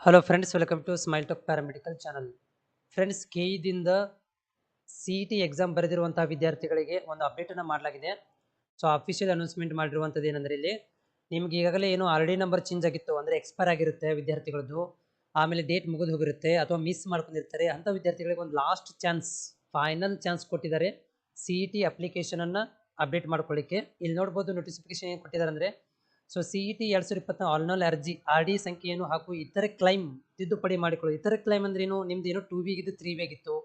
Hello friends, welcome to smile talk paramedical channel. Friends, ಕೆಇದಿಂದ CET exam ಬರೆದಿರುವಂತಹ ವಿದ್ಯಾರ್ಥಿಗಳಿಗೆ ಒಂದು ಅಪ್ಡೇಟ್ ಅನ್ನು ಮಾಡಲಾಗಿದೆ. ಸೊ ಅಫಿಷಿಯಲ್ ಅನೌನ್ಸ್ಮೆಂಟ್ ಮಾಡಿರುವಂಥದ್ದು ಏನಂದ್ರೆ ಇಲ್ಲಿ ನಿಮ್ಗೆ ಈಗಾಗಲೇ ಏನು ಆಲ್ರೆಡಿ ನಂಬರ್ ಚೇಂಜ್ ಆಗಿತ್ತು ಅಂದರೆ ಎಕ್ಸ್ಪೈರ್ ಆಗಿರುತ್ತೆ ವಿದ್ಯಾರ್ಥಿಗಳದ್ದು, ಆಮೇಲೆ ಡೇಟ್ ಮುಗಿದು ಹೋಗಿರುತ್ತೆ ಅಥವಾ ಮಿಸ್ ಮಾಡ್ಕೊಂಡಿರ್ತಾರೆ ಅಂತ ವಿದ್ಯಾರ್ಥಿಗಳಿಗೆ ಒಂದು ಲಾಸ್ಟ್ ಚಾನ್ಸ್, ಫೈನಲ್ ಚಾನ್ಸ್ ಕೊಟ್ಟಿದ್ದಾರೆ CET ಅಪ್ಲಿಕೇಶನನ್ನು ಅಪ್ಡೇಟ್ ಮಾಡ್ಕೊಳ್ಳಿಕ್ಕೆ. ಇಲ್ಲಿ ನೋಡ್ಬೋದು ನೋಟಿಫಿಕೇಶನ್ ಏನು ಕೊಟ್ಟಿದ್ದಾರೆ ಅಂದರೆ, ಸೊ CET 2024 ಆಲ್ನಲ್ ಅರ್ಜಿ RD ಸಂಖ್ಯೆಯನ್ನು ಹಾಗೂ ಇತರೆ ಕ್ಲೈಮ್ ತಿದ್ದುಪಡಿ ಮಾಡಿಕೊಳ್ಳಿ. ಇತರೆ ಕ್ಲೈಮ್ ಅಂದ್ರೆ ಏನು, ನಿಮ್ದು ಏನೋ 2B ಇದ್ದು 3B ಆಗಿತ್ತು,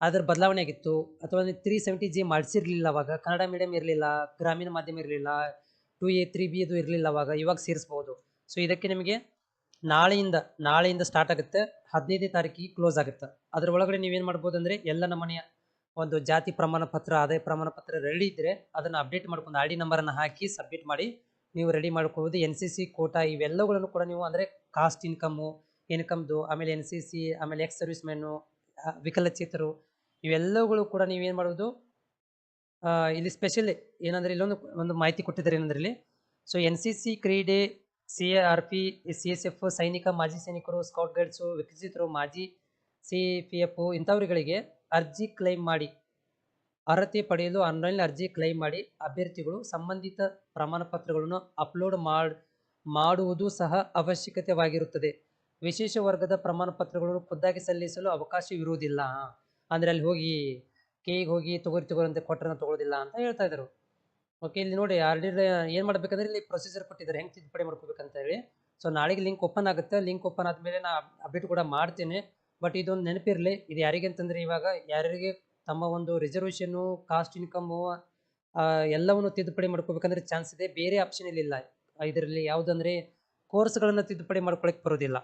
ಅದರ ಬದಲಾವಣೆ ಆಗಿತ್ತು, ಅಥವಾ ನೀವು 370G ಮಾಡಿಸಿರ್ಲಿಲ್ಲ, ಅವಾಗ ಕನ್ನಡ ಮೀಡಿಯಂ ಇರಲಿಲ್ಲ, ಗ್ರಾಮೀಣ ಮಾಧ್ಯಮ ಇರಲಿಲ್ಲ, 2A 3B ಇದು ಇರಲಿಲ್ಲ, ಇವಾಗ ಸೇರಿಸ್ಬೋದು. ಸೊ ಇದಕ್ಕೆ ನಿಮಗೆ ನಾಳೆಯಿಂದ ಸ್ಟಾರ್ಟ್ ಆಗುತ್ತೆ, 15ನೇ ತಾರೀಕಿಗೆ ಕ್ಲೋಸ್ ಆಗುತ್ತೆ. ಅದರ ಒಳಗಡೆ ನೀವೇನು ಮಾಡ್ಬೋದು ಅಂದರೆ, ಎಲ್ಲ ನಮೂನೆಯ ಒಂದು ಜಾತಿ ಪ್ರಮಾಣ ಪತ್ರ, ಆದಾಯ ಪ್ರಮಾಣ ಪತ್ರ ರೆಡಿ ಇದ್ದರೆ ಅದನ್ನು ಅಪ್ಡೇಟ್ ಮಾಡ್ಕೊಂಡು RD ನಂಬರನ್ನು ಹಾಕಿ ಸಬ್ಮಿಟ್ ಮಾಡಿ ನೀವು ರೆಡಿ ಮಾಡ್ಕೋಬೋದು. NCC ಕೋಟಾ ಇವೆಲ್ಲಗಳನ್ನು ಕೂಡ ನೀವು ಅಂದರೆ ಕಾಸ್ಟ್ ಇನ್ಕಮ್ದು, ಆಮೇಲೆ NCC, ಆಮೇಲೆ ಎಕ್ಸ್ ಸರ್ವಿಸ್ ಮ್ಯಾನು, ವಿಕಲಚೇತರು, ಇವೆಲ್ಲಗಳು ಕೂಡ ನೀವೇನು ಮಾಡೋದು, ಇಲ್ಲಿ ಸ್ಪೆಷಲ್ ಏನಂದರೆ ಇಲ್ಲೊಂದು ಮಾಹಿತಿ ಕೊಟ್ಟಿದ್ದಾರೆ ಏನಂದ್ರೆ ಇಲ್ಲಿ. ಸೊ NCC ಕ್ರೀಡೆ, CRP, CSF, ಸೈನಿಕ, ಮಾಜಿ ಸೈನಿಕರು, ಸ್ಕೌಟ್ ಗೈಡ್ಸು, ವಿಕಲಚೇತರು, ಮಾಜಿ CPF ಇಂಥವರುಗಳಿಗೆ ಅರ್ಜಿ ಕ್ಲೈಮ್ ಮಾಡಿ ಅರ್ಹತೆ ಪಡೆಯಲು ಆನ್ಲೈನ್ ಅರ್ಜಿ ಕ್ಲೈಮ್ ಮಾಡಿ ಅಭ್ಯರ್ಥಿಗಳು ಸಂಬಂಧಿತ ಪ್ರಮಾಣ ಪತ್ರಗಳನ್ನು ಅಪ್ಲೋಡ್ ಮಾಡುವುದು ಸಹ ಅವಶ್ಯಕತೆವಾಗಿರುತ್ತದೆ. ವಿಶೇಷ ವರ್ಗದ ಪ್ರಮಾಣ ಪತ್ರಗಳನ್ನು ಖುದ್ದಾಗಿ ಸಲ್ಲಿಸಲು ಅವಕಾಶವಿರುವುದಿಲ್ಲ. ಅಂದರೆ ಅಲ್ಲಿ ಹೋಗಿ ಕೆಗೆ ಹೋಗಿ ತಗೋರಿ ಅಂತ ಕೊಟ್ಟರೆ ತಗೊಳ್ಳೋದಿಲ್ಲ ಅಂತ ಹೇಳ್ತಾ ಇದ್ರು. ಓಕೆ, ಇಲ್ಲಿ ನೋಡಿ RD ಏನು ಮಾಡ್ಬೇಕಂದ್ರೆ ಇಲ್ಲಿ ಪ್ರೊಸೀಜರ್ ಕೊಟ್ಟಿದ್ದಾರೆ, ಹೆಂಗೆ ತಿದ್ದುಪಡಿ ಮಾಡ್ಕೋಬೇಕಂತ ಹೇಳಿ. ಸೊ ನಾಳೆಗೆ ಲಿಂಕ್ ಓಪನ್ ಆಗುತ್ತೆ. ಲಿಂಕ್ ಓಪನ್ ಆದಮೇಲೆ ನಾನು ಅಪ್ಡೇಟ್ ಕೂಡ ಮಾಡ್ತೇನೆ. ಬಟ್ ಇದೊಂದು ನೆನಪಿರಲಿ, ಇದು ಯಾರಿಗೆ ಅಂತಂದರೆ, ಇವಾಗ ಯಾರಿಗೆ ತಮ್ಮ ಒಂದು ರಿಸರ್ವೇಷನ್ನು, ಕಾಸ್ಟ್ ಇನ್ಕಮ್ಮು ಎಲ್ಲವನ್ನು ತಿದ್ದುಪಡಿ ಮಾಡ್ಕೋಬೇಕಂದ್ರೆ ಚಾನ್ಸ್ ಇದೆ. ಬೇರೆ ಆಪ್ಷನ್ ಇಲ್ಲ ಇದರಲ್ಲಿ. ಯಾವುದಂದರೆ ಕೋರ್ಸ್ಗಳನ್ನು ತಿದ್ದುಪಡಿ ಮಾಡ್ಕೊಳಕ್ಕೆ ಬರೋದಿಲ್ಲ.